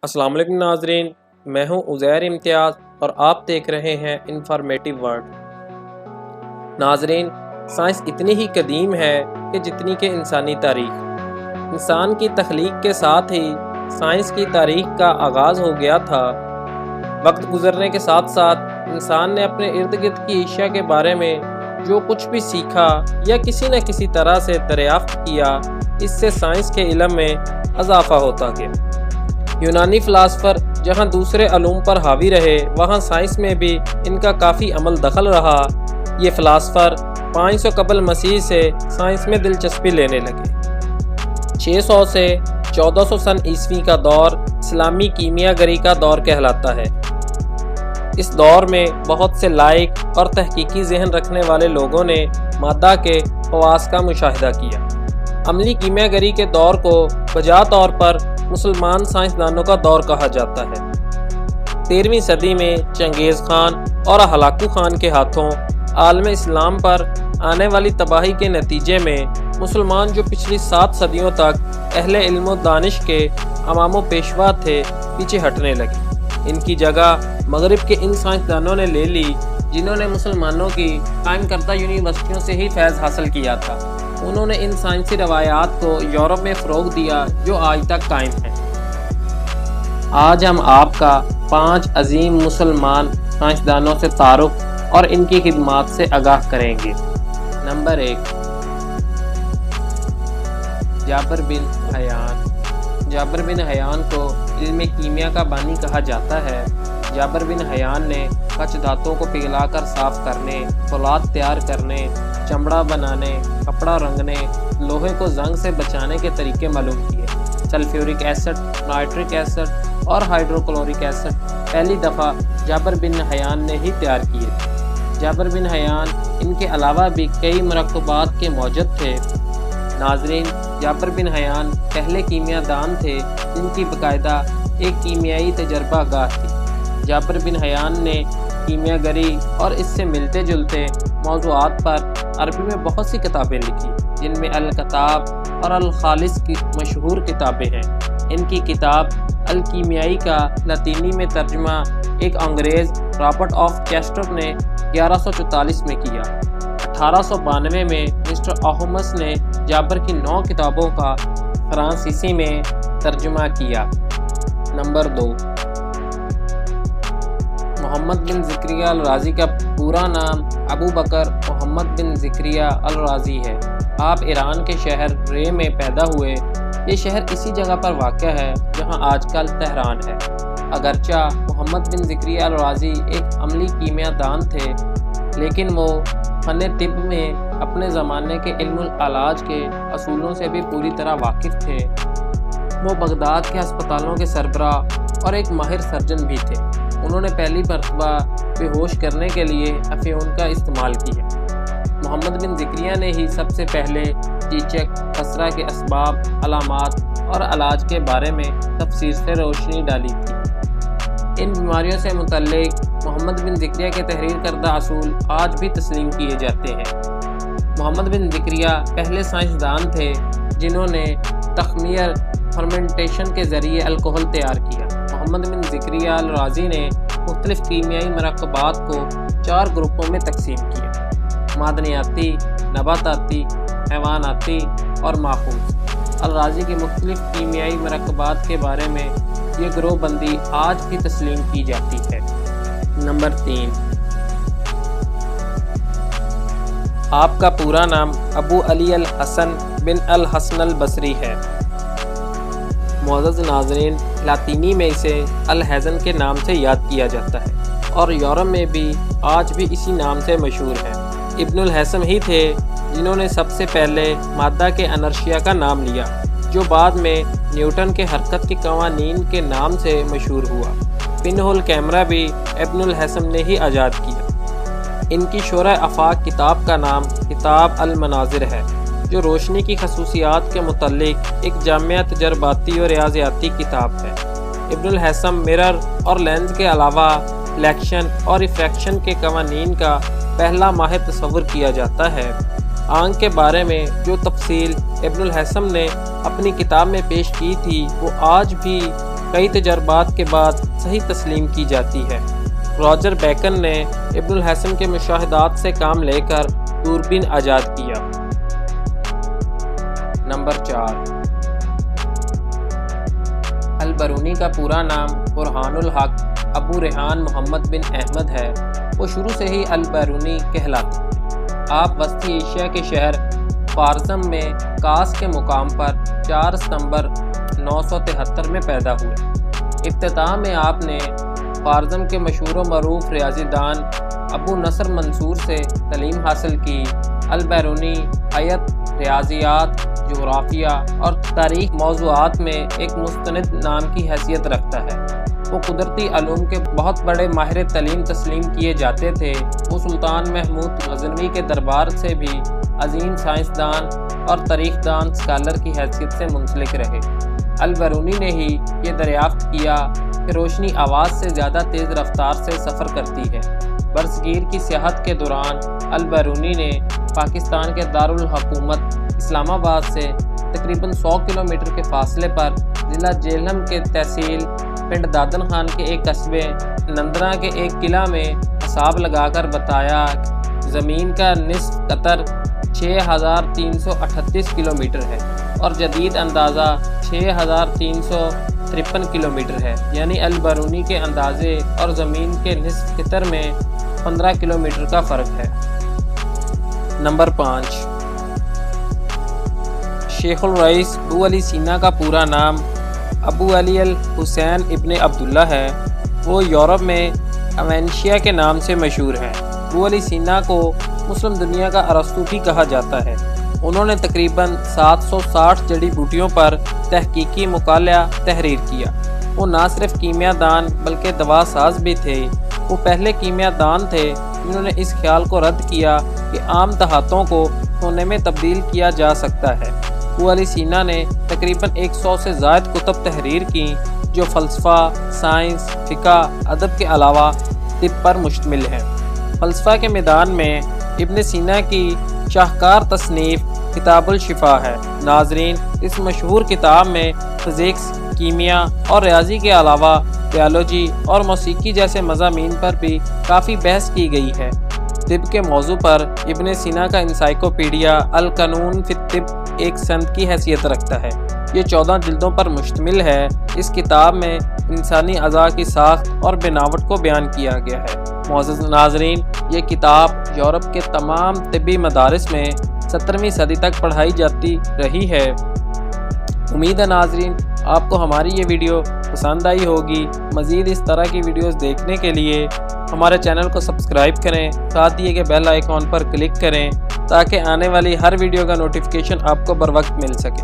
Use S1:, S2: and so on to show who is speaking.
S1: السلام علیکم ناظرین، میں ہوں عزیر امتیاز اور آپ دیکھ رہے ہیں انفارمیٹیو ورلڈ۔ ناظرین، سائنس اتنی ہی قدیم ہے کہ جتنی کہ انسانی تاریخ۔ انسان کی تخلیق کے ساتھ ہی سائنس کی تاریخ کا آغاز ہو گیا تھا۔ وقت گزرنے کے ساتھ ساتھ انسان نے اپنے ارد گرد کی اشیاء کے بارے میں جو کچھ بھی سیکھا یا کسی نہ کسی طرح سے دریافت کیا، اس سے سائنس کے علم میں اضافہ ہوتا گیا۔ یونانی فلاسفر جہاں دوسرے علوم پر حاوی رہے، وہاں سائنس میں بھی ان کا کافی عمل دخل رہا۔ یہ فلاسفر 500 قبل مسیح سے سائنس میں دلچسپی لینے لگے۔ 600 سے 1400 سن عیسوی کا دور اسلامی کیمیا گری کا دور کہلاتا ہے۔ اس دور میں بہت سے لائق اور تحقیقی ذہن رکھنے والے لوگوں نے مادہ کے خواص کا مشاہدہ کیا۔ عملی کیمیا گری کے دور کو بجا طور پر مسلمان سائنسدانوں کا دور کہا جاتا ہے۔ 13ویں صدی میں چنگیز خان اور ہلاکو خان کے ہاتھوں عالم اسلام پر آنے والی تباہی کے نتیجے میں مسلمان جو پچھلی 7 صدیوں تک اہل علم و دانش کے امام و پیشوا تھے، پیچھے ہٹنے لگے۔ ان کی جگہ مغرب کے ان سائنسدانوں نے لے لی جنہوں نے مسلمانوں کی قائم کردہ یونیورسٹیوں سے ہی فیض حاصل کیا تھا۔ انہوں نے ان سائنسی روایات کو یورپ میں فروغ دیا جو آج تک قائم ہیں۔ آج ہم آپ کا 5 عظیم مسلمان سائنسدانوں سے تعارف اور ان کی خدمات سے آگاہ کریں گے۔ نمبر 1، جابر بن حیان۔ جابر بن حیان کو علم کیمیا کا بانی کہا جاتا ہے۔ جابر بن حیان نے کچھ دھاتوں کو پگھلا کر صاف کرنے، فولاد تیار کرنے، چمڑا بنانے، کپڑا رنگنے، لوہے کو زنگ سے بچانے کے طریقے معلوم کیے۔ سلفیورک ایسڈ، نائٹرک ایسڈ اور ہائیڈروکلورک ایسڈ پہلی دفعہ جابر بن حیان نے ہی تیار کیے تھے۔ جابر بن حیان ان کے علاوہ بھی کئی مرکبات کے موجد تھے۔ ناظرین، جابر بن حیان پہلے کیمیا دان تھے جن کی باقاعدہ ایک کیمیائی تجربہ گاہ تھی۔ جابر بن حیان نے کیمیا گری اور اس سے ملتے جلتے موضوعات پر عربی میں بہت سی کتابیں لکھی، جن میں الکتاب اور الخالص کی مشہور کتابیں ہیں۔ ان کی کتاب الکیمیائی کا لاطینی میں ترجمہ ایک انگریز رابرٹ آف چیسٹر نے 1144 میں کیا۔ 1892 میں مسٹر اوہمس نے جابر کی 9 کتابوں کا فرانسیسی میں ترجمہ کیا۔ نمبر 2، محمد بن زکریا الرازی کا پورا نام ابو بکر محمد بن زکریا الرازی ہے۔ آپ ایران کے شہر رے میں پیدا ہوئے۔ یہ شہر اسی جگہ پر واقع ہے جہاں آج کل تہران ہے۔ اگرچہ محمد بن زکریا الرازی ایک عملی کیمیا دان تھے، لیکن وہ فن طب میں اپنے زمانے کے علم العلاج کے اصولوں سے بھی پوری طرح واقف تھے۔ وہ بغداد کے ہسپتالوں کے سربراہ اور ایک ماہر سرجن بھی تھے۔ انہوں نے پہلی مرتبہ بے ہوش کرنے کے لیے افیون کا استعمال کیا۔ محمد بن زکریا نے ہی سب سے پہلے چیچک، خسرہ کے اسباب، علامات اور علاج کے بارے میں تفصیل سے روشنی ڈالی تھی۔ ان بیماریوں سے متعلق محمد بن زکریا کے تحریر کردہ اصول آج بھی تسلیم کیے جاتے ہیں۔ محمد بن زکریا پہلے سائنسدان تھے جنہوں نے تخمیر فرمنٹیشن کے ذریعے الکحل تیار کیا۔ محمد بن زکریا الرازی نے مختلف کیمیائی مرکبات کو 4 گروپوں میں تقسیم کیا: معدنیاتی، نباتاتی، حیواناتی اور ماخوذ۔ الرازی کی مختلف کیمیائی مرکبات کے بارے میں یہ گروہ بندی آج بھی تسلیم کی جاتی ہے۔ نمبر 3، آپ کا پورا نام ابو علی الحسن بن الحسن البصری ہے۔ معزز ناظرین، لاطینی میں اسے الحزن کے نام سے یاد کیا جاتا ہے اور یورپ میں بھی آج بھی اسی نام سے مشہور ہے۔ ابن الحزم ہی تھے جنہوں نے سب سے پہلے مادہ کے انرشیا کا نام لیا، جو بعد میں نیوٹن کے حرکت کے قوانین کے نام سے مشہور ہوا۔ پن ہول کیمرہ بھی ابن الحزم نے ہی ایجاد کیا۔ ان کی شورۂ آفاق کتاب کا نام کتاب المناظر ہے، جو روشنی کی خصوصیات کے متعلق ایک جامع تجرباتی اور ریاضیاتی کتاب ہے۔ ابن الحزم مرر اور لینز کے علاوہ فلیکشن اور ریفریکشن کے قوانین کا پہلا ماہر تصور کیا جاتا ہے۔ آنکھ کے بارے میں جو تفصیل ابن الحزم نے اپنی کتاب میں پیش کی تھی، وہ آج بھی کئی تجربات کے بعد صحیح تسلیم کی جاتی ہے۔ راجر بیکن نے ابن الحسن کے مشاہدات سے کام لے کر دوربین ایجاد کیا۔ نمبر 4، البرونی کا پورا نام برہان الحق ابو ریحان محمد بن احمد ہے۔ وہ شروع سے ہی البرونی کہلاتے۔ آپ وسطی ایشیا کے شہر خوارزم میں کاس کے مقام پر 4 ستمبر 973 میں پیدا ہوئے۔ ابتداء میں آپ نے خوارزم کے مشہور و معروف ریاضی دان ابو نصر منصور سے تعلیم حاصل کی۔ البرونی حیات، ریاضیات، جغرافیہ اور تاریخ موضوعات میں ایک مستند نام کی حیثیت رکھتا ہے۔ وہ قدرتی علوم کے بہت بڑے ماہر تعلیم تسلیم کیے جاتے تھے۔ وہ سلطان محمود غزنوی کے دربار سے بھی عظیم سائنسدان اور تاریخ دان اسکالر کی حیثیت سے منسلک رہے۔ البرونی نے ہی یہ دریافت کیا کہ روشنی آواز سے زیادہ تیز رفتار سے سفر کرتی ہے۔ برصغیر کی سیاحت کے دوران البرونی نے پاکستان کے دارالحکومت اسلام آباد سے تقریباً 100 کلومیٹر کے فاصلے پر ضلع جہلم کے تحصیل پنڈ دادن خان کے ایک قصبے نندرا کے ایک قلعہ میں حساب لگا کر بتایا کہ زمین کا نصف قطر 6338 کلومیٹر ہے اور جدید اندازہ 6353 کلومیٹر ہے، یعنی البرونی کے اندازے اور زمین کے نصف قطر میں 15 کلومیٹر کا فرق ہے۔ نمبر 5، شیخ الرئیس ابو علی سینا کا پورا نام ابو علی الحسین ابن عبداللہ ہے۔ وہ یورپ میں اوینشیا کے نام سے مشہور ہیں۔ ابو علی سینا کو مسلم دنیا کا ارسطو بھی کہا جاتا ہے۔ انہوں نے تقریباً 760 جڑی بوٹیوں پر تحقیقی مطالعہ تحریر کیا۔ وہ نہ صرف کیمیا دان بلکہ دوا ساز بھی تھے۔ وہ پہلے کیمیا دان تھے جنہوں نے اس خیال کو رد کیا کہ عام دھاتوں کو سونے میں تبدیل کیا جا سکتا ہے۔ ابو علی سینا نے تقریباً 100 سے زائد کتب تحریر کی جو فلسفہ، سائنس، فقہ، ادب کے علاوہ طب پر مشتمل ہیں۔ فلسفہ کے میدان میں ابن سینا کی شاہکار تصنیف کتاب الشفا ہے۔ ناظرین، اس مشہور کتاب میں فزکس، کیمیا اور ریاضی کے علاوہ بیالوجی اور موسیقی جیسے مضامین پر بھی کافی بحث کی گئی ہے۔ طب کے موضوع پر ابن سینا کا انسائکلوپیڈیا القانون فی الطب ایک سند کی حیثیت رکھتا ہے۔ یہ 14 جلدوں پر مشتمل ہے۔ اس کتاب میں انسانی اعضاء کی ساخت اور بناوٹ کو بیان کیا گیا ہے۔ معزز ناظرین، یہ کتاب یورپ کے تمام طبی مدارس میں 17ویں صدی تک پڑھائی جاتی رہی ہے۔ امید ہے ناظرین آپ کو ہماری یہ ویڈیو پسند آئی ہوگی۔ مزید اس طرح کی ویڈیوز دیکھنے کے لیے ہمارے چینل کو سبسکرائب کریں، ساتھ دیے گئے بیل آئیکن پر کلک کریں تاکہ آنے والی ہر ویڈیو کا نوٹیفیکیشن آپ کو بر وقت مل سکے۔